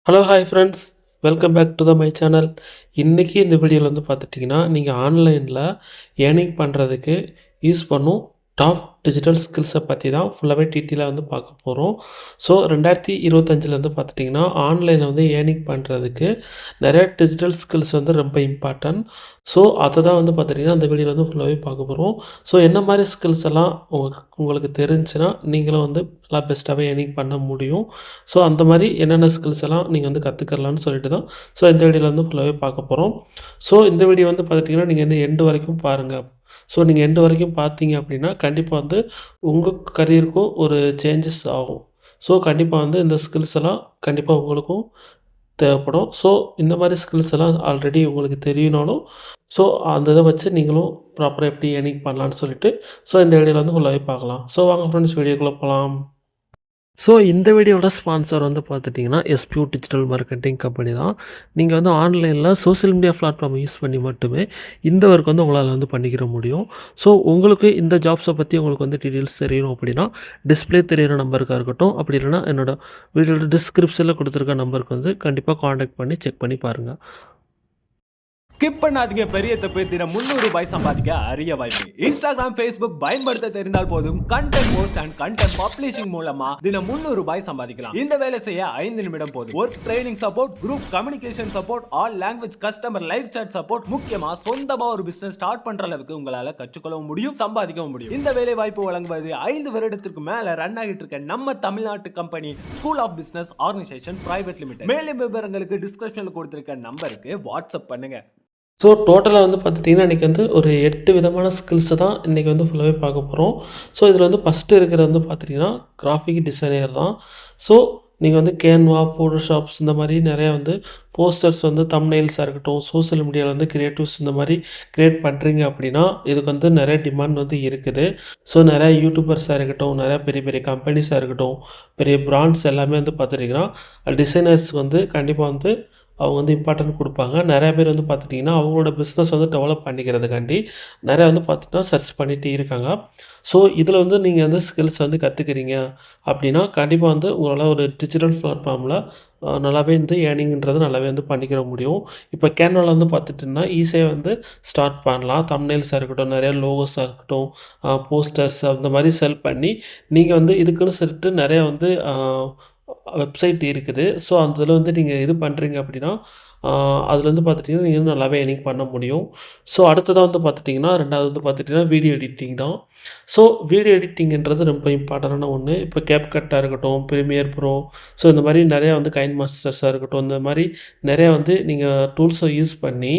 Hello hi friends, welcome back to my channel. இன்றைக்கி இந்த வீடியோவில் வந்து பார்த்துட்டிங்கன்னா, நீங்கள் ஆன்லைனில் ஏர்னிங் பண்ணுறதுக்கு யூஸ் பண்ணும் டாப் டிஜிட்டல் ஸ்கில்ஸை பற்றி தான் ஃபுல்லாகவே டீட்டெயிலாக வந்து பார்க்க போகிறோம். ஸோ 2025 வந்து பார்த்துட்டிங்கன்னா, ஆன்லைனில் வந்து ஏர்னிங் பண்ணுறதுக்கு நிறையா டிஜிட்டல் ஸ்கில்ஸ் வந்து ரொம்ப இம்பார்ட்டன்ட். ஸோ அதை தான் வந்து பார்த்துட்டிங்கன்னா அந்த வீடியோவில் வந்து ஃபுல்லாகவே பார்க்க போகிறோம். ஸோ என்ன மாதிரி ஸ்கில்ஸ் எல்லாம் உங்களுக்கு தெரிஞ்சுன்னா நீங்களும் வந்து நல்லா பெஸ்ட்டாகவே ஏர்னிங் பண்ண முடியும். ஸோ அந்த மாதிரி என்னென்ன ஸ்கில்ஸ் எல்லாம் நீங்கள் வந்து கற்றுக்கலான்னு சொல்லிட்டு தான் இந்த வீடியோவில் வந்து ஃபுல்லாகவே பார்க்க போகிறோம். ஸோ இந்த வீடியோ வந்து பார்த்துட்டிங்கன்னா நீங்கள் வந்து எண்டு வரைக்கும் பாருங்கள். ஸோ நீங்கள் எண்டு வரைக்கும் பார்த்தீங்க அப்படின்னா கண்டிப்பாக வந்து உங்கள் கரியருக்கும் ஒரு சேஞ்சஸ் ஆகும். ஸோ கண்டிப்பாக வந்து இந்த ஸ்கில்ஸ் எல்லாம் கண்டிப்பாக உங்களுக்கும் தேவைப்படும். ஸோ இந்த மாதிரி ஸ்கில்ஸ் எல்லாம் ஆல்ரெடி உங்களுக்கு தெரியணும்னாலும் ஸோ அந்த இதை வச்சு நீங்களும் ப்ராப்பராக எப்படி ஏர்னிங் பண்ணலான்னு சொல்லிட்டு இந்த வீடியோவில் வந்து ஃபுல்லாகவே பார்க்கலாம். ஸோ வாங்க ஃப்ரெண்ட்ஸ், வீடியோக்குள்ளே போகலாம். ஸோ இந்த வீடியோவோட ஸ்பான்சர் வந்து பார்த்துட்டிங்கன்னா எஸ்பியூ டிஜிட்டல் மார்க்கெட்டிங் கம்பெனி தான். நீங்கள் வந்து ஆன்லைனில் சோஷியல் மீடியா பிளாட்ஃபார்ம் யூஸ் பண்ணி மட்டுமே இந்த ஒர்க் வந்து உங்களால் வந்து பண்ணிக்கிற முடியும். ஸோ உங்களுக்கு இந்த ஜாப்ஸை பற்றி உங்களுக்கு வந்து டீட்டெயில்ஸ் தெரியணும் அப்படின்னா டிஸ்பிளே தெரியிற நம்பருக்காக இருக்கட்டும், அப்படி இல்லைனா என்னோட வீடியோட டிஸ்கிரிப்ஷனில் கொடுத்துருக்க நம்பருக்கு வந்து கண்டிப்பாக காண்டாக்ட் பண்ணி செக் பண்ணி பாருங்கள். ஸ்கிப் பண்ணாதீங்க, பெரிய தப்பு. தினம் ₹300 சம்பாதிக்க அரிய வாய்ப்பு. இன்ஸ்டாகிராம், ஃபேஸ்புக் பயன்படுத்த தெரிந்தால் போதும். Content post and content publishing மூலமா தினம் ₹300 சம்பாதிக்கலாம். இந்த வேலை செய்ய 5 நிமிடம் போதும். Work training support, group communication support, all language customer live chat support, முக்கியமா சொந்தமா ஒரு பிசினஸ் ஸ்டார்ட் பண்ற அளவுக்கு உங்களால கற்றுக்கொள்ளவும் முடியும், சம்பாதிக்கவும் முடியும். இந்த வேலை வாய்ப்பு வழங்குவது 5 வருடத்திற்கு மேல ரன் ஆகிட்டு இருக்க நம்ம தமிழ்நாட்டு company school of business organisation private limited. மேலும் விவரங்களுக்கு டிஸ்கிரிப்ஷன்ல கொடுத்திருக்க நம்பருக்கு வாட்ஸ்அப் பண்ணுங்க. ஸோ டோட்டலாக வந்து பார்த்துட்டிங்கன்னா இன்றைக்கி வந்து ஒரு 8 விதமான ஸ்கில்ஸை தான் இன்றைக்கி வந்து ஃபுல்லாகவே பார்க்க போகிறோம். ஸோ இதில் வந்து ஃபஸ்ட்டு இருக்கிறது வந்து பார்த்துட்டிங்கன்னா கிராஃபிக் டிசைனர் தான். ஸோ நீங்கள் வந்து கேன்வா, ஃபோட்டோஷாப்ஸ் இந்த மாதிரி நிறையா வந்து போஸ்டர்ஸ் வந்து தம்ப்நெயில்ஸாக இருக்கட்டும், சோஷியல் மீடியாவில் வந்து கிரியேட்டிவ்ஸ் இந்த மாதிரி க்ரியேட் பண்ணுறீங்க அப்படின்னா இதுக்கு வந்து நிறைய டிமாண்ட் வந்து இருக்குது. ஸோ நிறையா யூடியூபர்ஸாக இருக்கட்டும், நிறையா பெரிய பெரிய கம்பெனிஸாக இருக்கட்டும், பெரிய பிராண்ட்ஸ் எல்லாமே வந்து பார்த்துட்டிங்கன்னா டிசைனர்ஸ் வந்து கண்டிப்பாக வந்து அவங்க வந்து இம்பார்ட்டன்ட் கொடுப்பாங்க. நிறையா பேர் வந்து பார்த்துட்டிங்கன்னா அவங்களோட பிஸ்னஸ் வந்து டெவலப் பண்ணிக்கிறதுக்காண்டி நிறையா வந்து பார்த்துட்டா சர்ச் பண்ணிகிட்டு இருக்காங்க. ஸோ இதில் வந்து நீங்கள் வந்து ஸ்கில்ஸ் வந்து கற்றுக்கிறீங்க அப்படின்னா கண்டிப்பாக வந்து உங்களால் ஒரு டிஜிட்டல் பிளாட்ஃபார்மில் நல்லாவே வந்து ஏர்னிங்கிறது நல்லாவே வந்து பண்ணிக்கிற முடியும். இப்போ கேன்வாவில் வந்து பார்த்துட்டிங்கன்னா ஈஸியாக வந்து ஸ்டார்ட் பண்ணலாம். தம்ப்நெயில்ஸாக இருக்கட்டும், நிறையா லோகோஸாக இருக்கட்டும், போஸ்டர்ஸ் அந்த மாதிரி செல் பண்ணி நீங்கள் வந்து இதுக்குன்னு சொல்லிட்டு நிறையா வந்து வெப்சைட் இருக்குது. ஸோ அதில் வந்து நீங்கள் இது பண்ணுறீங்க அப்படின்னா அதில் வந்து பார்த்துட்டிங்கன்னா நீங்கள் வந்து நல்லாவே ஏர்னிங் பண்ண முடியும். ஸோ அடுத்ததாக வந்து பார்த்துட்டிங்கன்னா 2வது வந்து பார்த்துட்டிங்கன்னா வீடியோ எடிட்டிங் தான். ஸோ வீடியோ எடிட்டிங்கிறது ரொம்ப இம்பார்ட்டண்டான ஒன்று. இப்போ கேப்கட்டாக இருக்கட்டும், ப்ரீமியர் ப்ரோ, ஸோ இந்த மாதிரி நிறையா வந்து கைன் மாஸ்டர்ஸாக இருக்கட்டும், இந்த மாதிரி நிறையா வந்து நீங்கள் டூல்ஸை யூஸ் பண்ணி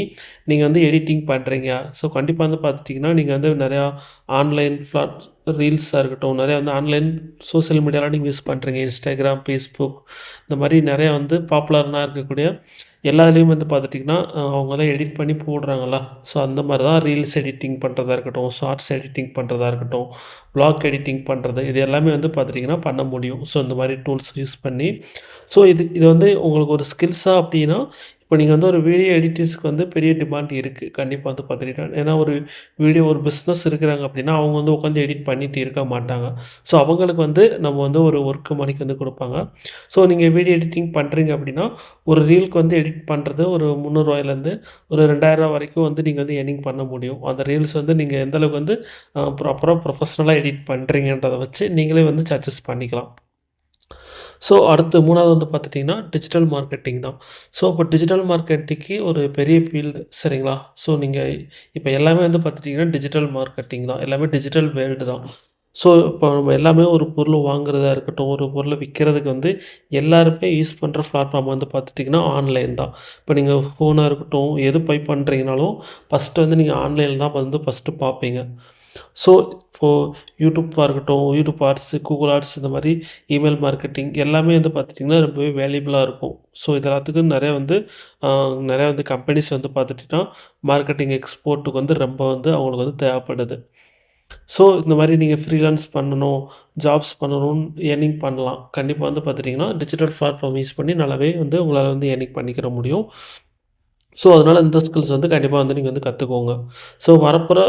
நீங்கள் வந்து எடிட்டிங் பண்ணுறீங்க. ஸோ கண்டிப்பாக வந்து பார்த்துட்டிங்கன்னா நீங்கள் வந்து நிறையா ஆன்லைன் ரீல்ஸாக இருக்கட்டும், நிறையா வந்து ஆன்லைன் சோஷியல் மீடியாலாம் நீங்கள் யூஸ் பண்ணுறீங்க. இன்ஸ்டாகிராம், ஃபேஸ்புக் இந்த மாதிரி நிறையா வந்து பாப்புலராக இருக்கக்கூடிய எல்லாத்துலேயும் வந்து பார்த்துட்டிங்கன்னா அவங்க தான் எடிட் பண்ணி போடுறாங்களா. ஸோ அந்த மாதிரி தான் ரீல்ஸ் எடிட்டிங் பண்ணுறதா இருக்கட்டும், ஷார்ட்ஸ் எடிட்டிங் பண்ணுறதா இருக்கட்டும், வ்ளாக் எடிட்டிங் பண்ணுறது, இது எல்லாமே வந்து பார்த்துட்டிங்கன்னா பண்ண முடியும். ஸோ இந்த மாதிரி டூல்ஸ் யூஸ் பண்ணி ஸோ இது வந்து உங்களுக்கு ஒரு ஸ்கில்ஸாக அப்படின்னா இப்போ நீங்கள் வந்து ஒரு வீடியோ எடிட்டர்ஸ்க்கு வந்து பெரிய டிமாண்ட் இருக்குது கண்டிப்பாக வந்து பார்த்துக்கிட்டீங்கன்னா. ஏன்னா ஒரு வீடியோ ஒரு பிஸ்னஸ் இருக்கிறாங்க அப்படின்னா அவங்க வந்து உட்காந்து எடிட் பண்ணிட்டு இருக்க மாட்டாங்க. ஸோ அவங்களுக்கு வந்து நம்ம வந்து ஒரு ஒர்க்கு மணிக்கு வந்து கொடுப்பாங்க. ஸோ நீங்கள் வீடியோ எடிட்டிங் பண்ணுறீங்க அப்படின்னா ஒரு ரீலுக்கு வந்து எடிட் பண்ணுறது ஒரு ₹300 ஒரு ₹2000 வரைக்கும் வந்து நீங்கள் வந்து ஏர்னிங் பண்ண முடியும். அந்த ரீல்ஸ் வந்து நீங்கள் எந்தளவுக்கு வந்து ப்ராப்பராக ப்ரொஃபஷ்னலாக எடிட் பண்ணுறீங்கன்றதை வச்சு நீங்களே வந்து சர்ச்சஸ் பண்ணிக்கலாம். ஸோ அடுத்து 3வது வந்து பார்த்துட்டிங்கன்னா டிஜிட்டல் மார்க்கெட்டிங் தான். ஸோ இப்போ டிஜிட்டல் மார்க்கெட்டிங்க்கு ஒரு பெரிய ஃபீல்டு சரிங்களா. ஸோ நீங்கள் இப்போ எல்லாமே வந்து பார்த்துட்டிங்கன்னா டிஜிட்டல் மார்க்கெட்டிங் தான். எல்லாமே டிஜிட்டல் வேர்ல்டு தான். ஸோ இப்போ நம்ம எல்லாமே ஒரு பொருள் வாங்குறதா இருக்கட்டும், ஒரு பொருளை விற்கிறதுக்கு வந்து எல்லாருமே யூஸ் பண்ணுற பிளாட்ஃபார்ம் வந்து பார்த்துட்டிங்கன்னா ஆன்லைன் தான். இப்போ நீங்கள் ஃபோனாக இருக்கட்டும், எது பை பண்ணுறீங்கனாலும் ஃபஸ்ட்டு வந்து நீங்கள் ஆன்லைனில் தான் வந்து ஃபஸ்ட்டு பார்ப்பீங்க. ஸோ இப்போது யூடியூப்பாக இருக்கட்டும், யூடியூப் ஆட்ஸ், கூகுள் ஆட்ஸ் இந்த மாதிரி இமெயில் மார்க்கெட்டிங் எல்லாமே வந்து பார்த்துட்டிங்கன்னா ரொம்பவே வேல்யூபிளாக இருக்கும். ஸோ இது எல்லாத்துக்கும் நிறையா வந்து கம்பெனிஸ் வந்து பார்த்துட்டிங்கன்னா மார்க்கெட்டிங் எக்ஸ்போர்ட்டுக்கு வந்து ரொம்ப வந்து அவங்களுக்கு வந்து தேவைப்படுது. ஸோ இந்த மாதிரி நீங்கள் ஃப்ரீலான்ஸ் பண்ணணும், ஜாப்ஸ் பண்ணணும்னு ஏர்னிங் பண்ணலாம். கண்டிப்பாக வந்து பார்த்துட்டிங்கன்னா டிஜிட்டல் பிளாட்ஃபார்ம் யூஸ் பண்ணி நல்லாவே வந்து உங்களால் வந்து ஏர்னிங் பண்ணிக்கிற முடியும். ஸோ அதனால் இந்த ஸ்கில்ஸ் வந்து கண்டிப்பாக வந்து நீங்கள் வந்து கற்றுக்கோங்க. ஸோ வரப்போகிற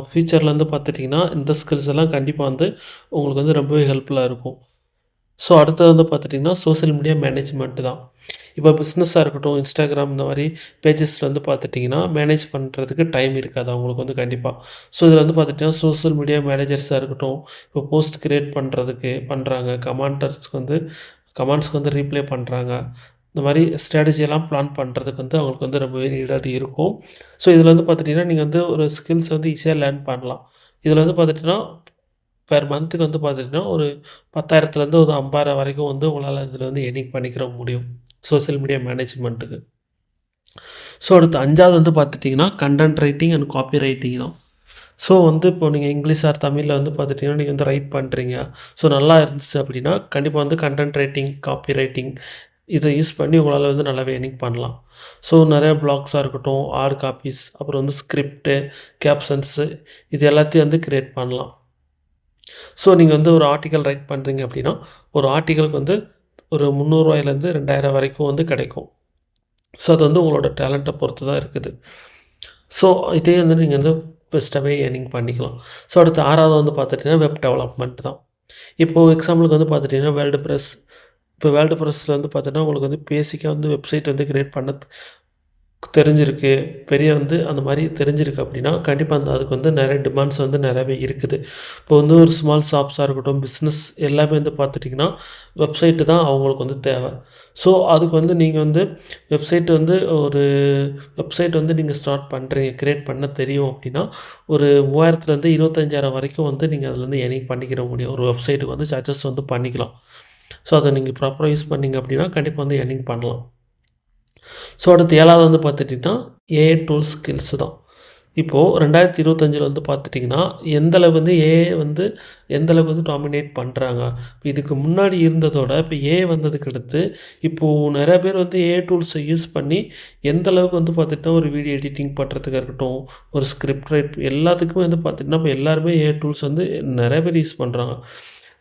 ஃப்யூச்சரில் வந்து பார்த்துட்டிங்கன்னா இந்த ஸ்கில்ஸ் எல்லாம் கண்டிப்பாக வந்து உங்களுக்கு வந்து ரொம்பவே ஹெல்ப்ஃபுல்லாக இருக்கும். ஸோ அடுத்தது வந்து பார்த்துட்டிங்கன்னா சோஷியல் மீடியா மேனேஜ்மெண்ட்டு தான். இப்போ பிஸ்னஸாக இருக்கட்டும், இன்ஸ்டாகிராம் இந்த மாதிரி பேஜஸில் வந்து பார்த்துட்டிங்கன்னா மேனேஜ் பண்ணுறதுக்கு டைம் இருக்காது அவங்களுக்கு வந்து கண்டிப்பாக. ஸோ இதில் வந்து பார்த்துட்டிங்கன்னா சோஷியல் மீடியா மேனேஜர்ஸாக இருக்கட்டும், இப்போ போஸ்ட் கிரியேட் பண்ணுறதுக்கு பண்ணுறாங்க, கமெண்ட்ஸ்க்கு வந்து ரீப்ளை பண்ணுறாங்க. இந்த மாதிரி ஸ்ட்ராட்டஜியெல்லாம் பிளான் பண்ணுறதுக்கு வந்து அவங்களுக்கு வந்து ரொம்பவே நீடாக இருக்கும். ஸோ இதில் வந்து பார்த்துட்டிங்கன்னா நீங்கள் வந்து ஒரு ஸ்கில்ஸ் வந்து ஈஸியாக லேர்ன் பண்ணலாம். இதில் வந்து பார்த்துட்டிங்கன்னா பெர் மந்த்துக்கு வந்து பார்த்துட்டிங்கன்னா ஒரு 10,000லேருந்து ஒரு 50,000 வரைக்கும் வந்து உங்களால் இதில் வந்து எர்னிங் பண்ணிக்கிற முடியும் சோஷியல் மீடியா மேனேஜ்மெண்ட்டுக்கு. ஸோ அடுத்து 5வது வந்து பார்த்துட்டிங்கன்னா content writing and copywriting தான். ஸோ வந்து இப்போ நீங்கள் இங்கிலீஷ் ஆர் தமிழில் வந்து பார்த்துட்டிங்கன்னா நீங்கள் வந்து ரைட் பண்ணுறீங்க. ஸோ நல்லா இருந்துச்சு அப்படின்னா கண்டிப்பாக வந்து கன்டென்ட் ரைட்டிங், காப்பி ரைட்டிங் இதை யூஸ் பண்ணி உங்களால் வந்து நல்லாவே எர்னிங் பண்ணலாம். ஸோ நிறையா ப்ளாக்ஸாக இருக்கட்டும், ஆர் காப்பீஸ், அப்புறம் வந்து ஸ்கிரிப்ட்டு, கேப்ஷன்ஸு இது எல்லாத்தையும் வந்து கிரியேட் பண்ணலாம். ஸோ நீங்கள் வந்து ஒரு ஆர்டிக்கல் ரைட் பண்ணுறீங்க அப்படின்னா, ஒரு ஆர்டிக்கலுக்கு வந்து ஒரு ரூ. 300லேருந்து 2,000 வரைக்கும் வந்து கிடைக்கும். ஸோ அது வந்து உங்களோட டேலண்ட்டை பொறுத்து தான் இருக்குது. ஸோ இதே வந்து நீங்கள் வந்து பெஸ்ட்டாகவே ஏர்னிங் பண்ணிக்கலாம். ஸோ அடுத்து 6வது வந்து பார்த்துட்டிங்கன்னா வெப் டெவலப்மெண்ட் தான். இப்போது எக்ஸாம்பிளுக்கு வந்து பார்த்துட்டிங்கன்னா வேர்ல்டு ப்ரெஸ்ஸில் வந்து பார்த்தீங்கன்னா உங்களுக்கு வந்து பேசிக்காக வந்து வெப்சைட் வந்து கிரியேட் பண்ண தெரிஞ்சிருக்கு. பெரிய வந்து அந்த மாரி தெரிஞ்சிருக்கு அப்படின்னா, கண்டிப்பா அதுக்கு வந்து நெறைய டிமாண்ட்ஸ் வந்து நெறையவே இருக்குது. இப்போ வந்து ஒரு ஸ்மால் ஷாப்ஸா இருக்கட்டும், பிஸ்னஸ் எல்லாமே வந்து பார்த்துட்டிங்கன்னா, வெப்சைட்டு தான் அவங்களுக்கு வந்து தேவை. ஸோ அதுக்கு வந்து நீங்க வந்து வெப்சைட் வந்து ஒரு வெப்சைட் வந்து நீங்க ஸ்டார்ட் பண்ணுறீங்க, கிரியேட் பண்ண தெரியும் அப்படின்னா, ஒரு 3000லேருந்து 25,000 வரைக்கும் வந்து நீங்க அதில வந்து ஏர்னிங் பண்ணிக்கிற முடியும். ஒரு வெப்சைட்டுக்கு வந்து சார்ஜஸ் வந்து பண்ணிக்கலாம். ஸோ அத நீங்க ப்ராப்பரா யூஸ் பண்ணீங்க அப்படின்னா, கண்டிப்பா வந்து ஏர்னிங் பண்ணலாம். ஸோ அடுத்து 7வது வந்து பார்த்துட்டிங்கன்னா, ஏஐ டூல்ஸ் ஸ்கில்ஸ் தான். இப்போது 2025ல் வந்து பார்த்துட்டிங்கன்னா, எந்த அளவுக்கு வந்து ஏஐ வந்து எந்த அளவுக்கு வந்து டாமினேட் பண்ணுறாங்க. இதுக்கு முன்னாடி இருந்ததோட இப்போ ஏஐ வந்ததுக்கு அடுத்து, இப்போது நெறைய பேர் வந்து ஏஐ டூல்ஸை யூஸ் பண்ணி எந்த அளவுக்கு வந்து பார்த்துட்டிங்கன்னா, ஒரு வீடியோ எடிட்டிங் பண்ணுறதுக்கா இருக்கட்டும், ஒரு ஸ்கிரிப்ட் ரைட் எல்லாத்துக்குமே வந்து பார்த்திங்கன்னா, இப்போ எல்லாருமே ஏஐ டூல்ஸ் வந்து நெறைய பேர் யூஸ் பண்ணுறாங்க.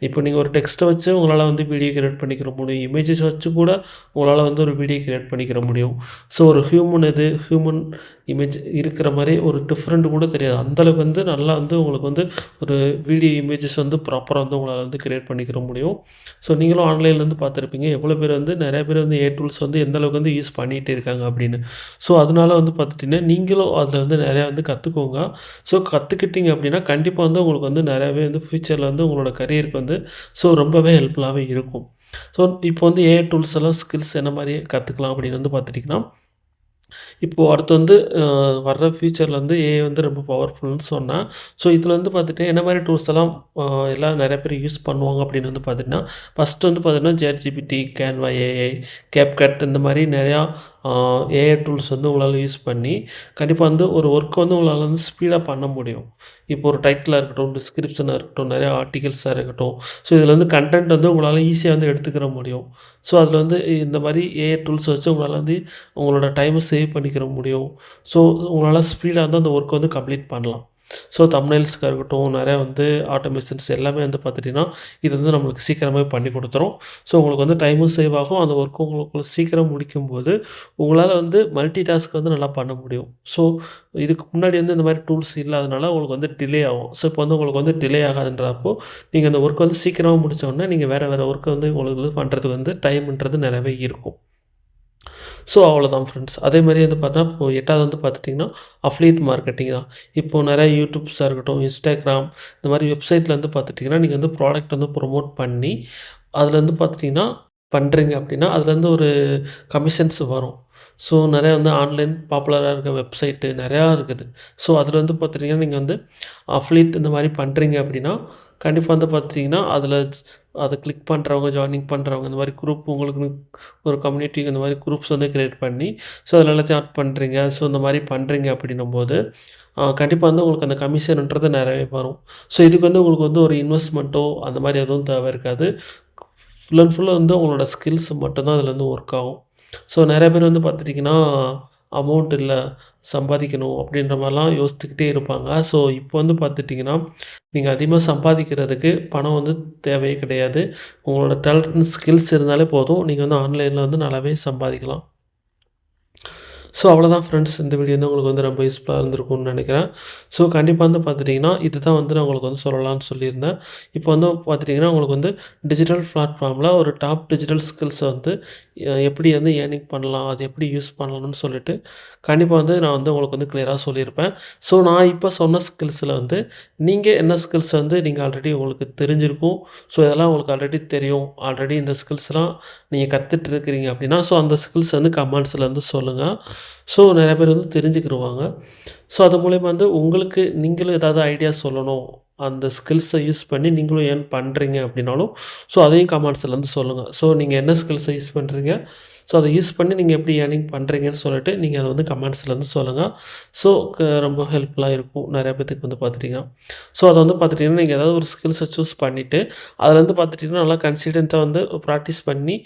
இப்போ நீங்கள் ஒரு டெக்ஸ்ட்டை வச்சு உங்களால் வந்து வீடியோ கிரியேட் பண்ணிக்கிற முடியும். இமேஜஸ் வச்சு கூட உங்களால் வந்து ஒரு வீடியோ கிரியேட் பண்ணிக்கிற முடியும். ஸோ ஒரு ஹியூமன் இமேஜ் இருக்கிற மாரி ஒரு டிஃப்ரெண்ட் கூட தெரியாது. அந்த அளவுக்கு வந்து நல்லா வந்து உங்களுக்கு வந்து ஒரு வீடியோ இமேஜஸ் வந்து ப்ராப்பரா வந்து உங்களால வந்து கிரியேட் பண்ணிக்கிற முடியும். ஸோ நீங்களும் ஆன்லைன்லேருந்து பார்த்துருப்பீங்க. எவ்வளோ பேர் வந்து நெறைய பேர் வந்து ஏஐ டூல்ஸ் வந்து எந்த அளவுக்கு வந்து யூஸ் பண்ணிட்டு இருக்காங்க அப்படின்னு. ஸோ அதனால வந்து பார்த்துட்டீங்கன்னா, நீங்களும் அதில வந்து நெறையா வந்து கத்துக்கோங்க. ஸோ கத்துக்கிட்டீங்க அப்படின்னா, கண்டிப்பா வந்து உங்களுக்கு வந்து நெறையாவே வந்து ஃப்யூச்சர்ல வந்து உங்களோட கரியருக்கு வந்து ஸோ ரொம்பவே ஹெல்ப்ஃபுல்லாவே இருக்கும். ஸோ இப்போ வந்து ஏஐ டூல்ஸ் எல்லாம் ஸ்கில்ஸ் என்ன மாரி கத்துக்கலாம் அப்படின்னு வந்து பார்த்துட்டீங்கன்னா, இப்போ அடுத்து வந்து வர்ற ஃபியூச்சர்ல வந்து ஏஐ வந்து ரொம்ப பவர்ஃபுல்ன்னு சொன்னேன். ஸோ இதில வந்து பார்த்துட்டு என்ன மாரி டூல்ஸ் எல்லாம் எல்லாம் நெறைய பேர் யூஸ் பண்ணுவாங்க அப்படின்னு வந்து பார்த்துட்டீங்கன்னா, ஃபர்ஸ்ட்டு வந்து பார்த்தீங்கன்னா, ChatGPT, Canva AI, CapCut இந்த மாரி நெறையா ஆ ஏஐ டூல்ஸ் வந்து உங்களால யூஸ் பண்ணி, கண்டிப்பா வந்து ஒரு ஒர்க் வந்து உங்களால வந்து ஸ்பீடா பண்ண முடியும். இப்போ ஒரு டைட்டிலா இருக்கட்டும், டிஸ்கிரிப்ஷனா இருக்கட்டும், நெறையா ஆர்டிகில்ஸா இருக்கட்டும். ஸோ இதில வந்து கன்டென்ட் வந்து உங்களால ஈஸியா வந்து எடுத்துக்கிற முடியும். ஸோ அதில வந்து இந்த மாரி ஏஐ டூல்ஸ் வச்சு உங்களால வந்து உங்களோட டைமை சேவ் பண்ணிக்கிற முடியும். ஸோ உங்களால் ஸ்பீடாக வந்து அந்த ஒர்க் வந்து கம்ப்ளீட் பண்ணலாம். ஸோ தம்ப்நெயில்ஸ்க்கா இருக்கட்டும், நிறையா வந்து ஆட்டோமேஷன்ஸ் எல்லாமே வந்து பார்த்துட்டிங்கன்னா, இது வந்து நம்மளுக்கு சீக்கிரமாவே பண்ணி குடுத்துரும். ஸோ உங்களுக்கு வந்து டைமும் சேவ் ஆகும். அந்த ஒர்க்கும் உங்களுக்கு சீக்கிரம் முடிக்கும்போது, உங்களால வந்து மல்டி டாஸ்க் வந்து நல்லா பண்ண முடியும். ஸோ இதுக்கு முன்னாடி வந்து இந்த மாரி டூல்ஸ் இல்லாதனால உங்களுக்கு வந்து டிலே ஆகும். ஸோ இப்போ வந்து உங்களுக்கு வந்து டிலே ஆகாதுன்றப்போ, நீங்க அந்த ஒர்க் வந்து சீக்கிரமா முடிச்ச உடனே, நீங்க வேற வேற ஒர்க் வந்து உங்களுக்கு வந்து பண்றதுக்கு வந்து டைம்ன்றது நிறையவே இருக்கும். ஸோ அவ்வளோதான் ஃப்ரெண்ட்ஸ். அதே மாரி வந்து பார்த்தா, இப்போ 8வது வந்து பார்த்துட்டிங்கன்னா, அஃபிலியேட் மார்க்கெட்டிங் தான். இப்போ நெறைய யூடியூப்ஸா இருக்கட்டும், இன்ஸ்டாகிராம் இந்த மாரி வெப்சைட்ல வந்து பார்த்துட்டிங்கன்னா, நீங்க வந்து ப்ராடக்ட் வந்து ப்ரொமோட் பண்ணி, அதில வந்து பார்த்துட்டிங்கன்னா பண்றீங்க அப்படின்னா, அதுலேருந்து ஒரு கமிஷன்ஸ் வரும். ஸோ நெறையா வந்து ஆன்லைன் பாப்புலரா இருக்க வெப்சைட்டு நெறையா இருக்குது. ஸோ அதில வந்து பார்த்துட்டிங்கன்னா, நீங்க வந்து அஃபிலியேட் இந்த மாரி பண்றீங்க அப்படின்னா, கண்டிப்பா வந்து பார்த்துட்டிங்கன்னா, அதில அத கிளிக் பண்றவங்க, ஜாயினிங் பண்றவங்க இந்த மாரி குரூப் உங்களுக்குன்னு ஒரு கம்யூனிட்டி இந்த மாரி குரூப்ஸ் வந்து கிரியேட் பண்ணி, ஸோ அதில எல்லாத்தையும் ஆட் பண்றீங்க. ஸோ இந்த மாரி பண்றீங்க அப்படின்னும்போது, கண்டிப்பா வந்து உங்களுக்கு அந்த கமிஷன்ன்றது நெறையவே வரும். ஸோ இதுக்கு வந்து உங்களுக்கு வந்து ஒரு இன்வெஸ்ட்மென்ட்டோ அந்த மாரி எதுவும் தேவை இருக்காது. ஃபுல் அண்ட் ஃபுல்லா வந்து உங்களோட ஸ்கில்ஸ் மட்டும் தான் அதில வந்து ஒர்க் ஆகும். ஸோ நெறைய பேர் வந்து பார்த்துட்டிங்கன்னா, அமௌண்ட் இல்ல, சம்பாதிக்கணும் அப்படின்ற மாரிலாம் யோசித்துக்கிட்டே இருப்பாங்க. ஸோ இப்போ வந்து பார்த்துட்டிங்கன்னா, நீங்க அதிகமா சம்பாதிக்கிறதுக்கு பணம் வந்து தேவையே கிடையாது. உங்களோட டேலண்ட், ஸ்கில்ஸ் இருந்தாலே போதும். நீங்க வந்து ஆன்லைன்ல வந்து நல்லாவே சம்பாதிக்கலாம். ஸோ அவ்வளோதான் ஃப்ரெண்ட்ஸ். இந்த வீடியோ வந்து உங்களுக்கு வந்து ரொம்ப யூஸ்ஃபுல்லாக இருந்திருக்கும்னு நினைக்கிறேன். ஸோ கண்டிப்பா வந்து பார்த்துட்டிங்கன்னா, இதுதான் வந்து நான் உங்களுக்கு வந்து சொல்லலாம்னு சொல்லியிருந்தேன். இப்போ வந்து பார்த்துட்டிங்கன்னா, உங்களுக்கு வந்து டிஜிட்டல் பிளாட்ஃபார்மில ஒரு டாப் டிஜிட்டல் ஸ்கில்ஸ வந்து எப்படி வந்து ஏர்னிங் பண்ணலாம், அது எப்படி யூஸ் பண்ணலாம்னு சொல்லிட்டு, கண்டிப்பா வந்து நான் வந்து உங்களுக்கு வந்து கிளியரா சொல்லியிருப்பேன். ஸோ நான் இப்போ சொன்ன ஸ்கில்ஸில வந்து நீங்க என்ன ஸ்கில்ஸ் வந்து நீங்க ஆல்ரெடி உங்களுக்கு தெரிஞ்சிருக்கும். ஸோ இதெல்லாம் உங்களுக்கு ஆல்ரெடி தெரியும். ஆல்ரெடி இந்த ஸ்கில்ஸ்லாம் நீங்க கத்துட்டு இருக்கிறீங்க அப்படின்னா, ஸோ அந்த ஸ்கில்ஸ் வந்து கமெண்ட்ஸ்ல வந்து சொல்லுங்க. ஸோ நெறைய பேர் வந்து தெரிஞ்சுக்கிருவாங்க. ஸோ அது மூலியமா வந்து உங்களுக்கு நீங்களும் ஏதாவது ஐடியா சொல்லணும். அந்த ஸ்கில்ஸை யூஸ் பண்ணி நீங்களும் ஏர்ன் பண்ணுறீங்க அப்படின்னாலும், ஸோ அதையும் கமெண்ட்ஸ்ல வந்து சொல்லுங்க. ஸோ நீங்க என்ன ஸ்கில்ஸை யூஸ் பண்றீங்க? ஸோ அத யூஸ் பண்ணி நீங்க எப்படி ஏர்னிங் பண்ணுறீங்கன்னு சொல்லிட்டு நீங்க அத வந்து கமெண்ட்ஸ்ல வந்து சொல்லுங்க. ஸோ ரொம்ப ஹெல்ப்ஃபுல்லா இருக்கும். நெறைய பேத்துக்கு வந்து பார்த்துட்டீங்கன்னா. ஸோ அத வந்து பார்த்துட்டீங்கன்னா, நீங்க ஏதாவது ஒரு ஸ்கில்ஸ சூஸ் பண்ணிட்டு, அதுல வந்து பார்த்துட்டீங்கன்னா, நல்லா கன்சிஸ்டன்ட்டா வந்து பிராக்டிஸ் பண்ணி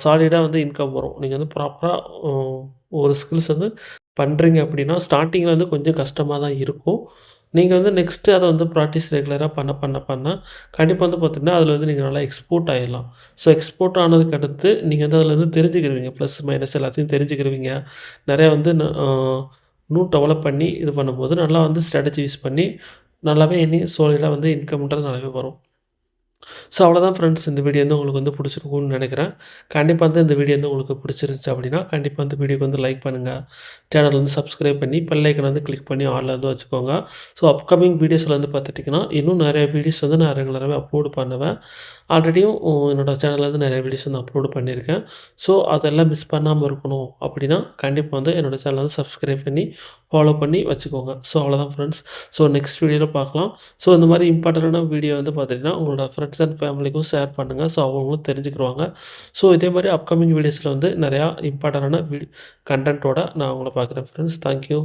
சாலிடா வந்து இன்கம் வரும். நீங்க வந்து ப்ராப்பரா அ ஒரு ஸ்கில்ஸ் வந்து பண்றீங்க அப்படின்னா, ஸ்டார்ட்டிங்கில வந்து கொஞ்சம் கஷ்டமா தான் இருக்கும். நீங்க வந்து நெக்ஸ்ட்டு அத வந்து பிராக்டிஸ் ரெகுலரா பண்ண, கண்டிப்பா வந்து பார்த்தீங்கன்னா, அதில வந்து நீங்க நல்லா எக்ஸ்போர்ட் ஆயிரலாம். ஸோ எக்ஸ்போர்ட் ஆனதுக்கு அடுத்து, நீங்க வந்து அதில வந்து தெரிஞ்சுக்கிருவீங்க. ப்ளஸ், மைனஸ் எல்லாத்தையும் தெரிஞ்சுக்கிருவீங்க. நெறைய வந்து இன்னும் டெவலப் பண்ணி இது பண்ணும்போது, நல்லா வந்து ஸ்ட்ராட்டஜி யூஸ் பண்ணி, நல்லாவே சாலிடா வந்து இன்கம்ன்றது நல்லாவே வரும். ஸோ அவ்வளோதான் ஃப்ரெண்ட்ஸ். இந்த வீடியோ வந்து உங்களுக்கு வந்து பிடிச்சிருக்கும்னு நெனைக்கிறேன். கண்டிப்பா வந்து இந்த வீடியோ வந்து உங்களுக்கு பிடிச்சிருந்துச்சு அப்படின்னா, கண்டிப்பா இந்த வீடியோக்கு வந்து லைக் பண்ணுங்க. சேனல் வந்து சப்ஸ்கிரைப் பண்ணி பெல் ஐக்கான வந்து கிளிக் பண்ணி ஆல்ல வந்து வச்சுக்கோங்க. ஸோ அப்கமிங் வீடியோஸ்ல வந்து பார்த்துட்டீங்கன்னா, இன்னும் நெறைய வீடியோஸ் வந்து நான் ரெகுலராவே அப்லோட் பண்ணுவேன். ஆல்ரெடியும் என்னோட சேனல்ல வந்து நெறைய வீடியோஸ் வந்து அப்லோட் பண்ணியிருக்கேன். ஸோ அதெல்லாம் மிஸ் பண்ணாம இருக்கணும் அப்படின்னா, கண்டிப்பா வந்து என்னோட சேனல வந்து சப்ஸ்கிரைப் பண்ணி, ஃபாலோ பண்ணி வச்சுக்கோங்க. ஸோ அவ்வளோதான் ஃப்ரெண்ட்ஸ். ஸோ நெக்ஸ்ட் வீடியோல பார்க்கலாம். ஸோ இந்த மாரி இம்பார்ட்டன்டான வீடியோ வந்து பார்த்தீங்கன்னா, உங்களோட ஃப்ரெண்ட்ஸ் அண்ட் ஃபேமிலிக்கும் ஷேர் பண்ணுங்க. ஸோ அவங்களும் தெரிஞ்சுக்குருவாங்க. ஸோ இதே மாரி அப்கமிங் வீடியோஸ்ல வந்து நெறையா இம்பார்ட்டன்டான கன்டென்ட்டோட நான் உங்கள பார்க்குறேன் ஃப்ரெண்ட்ஸ். Thank you.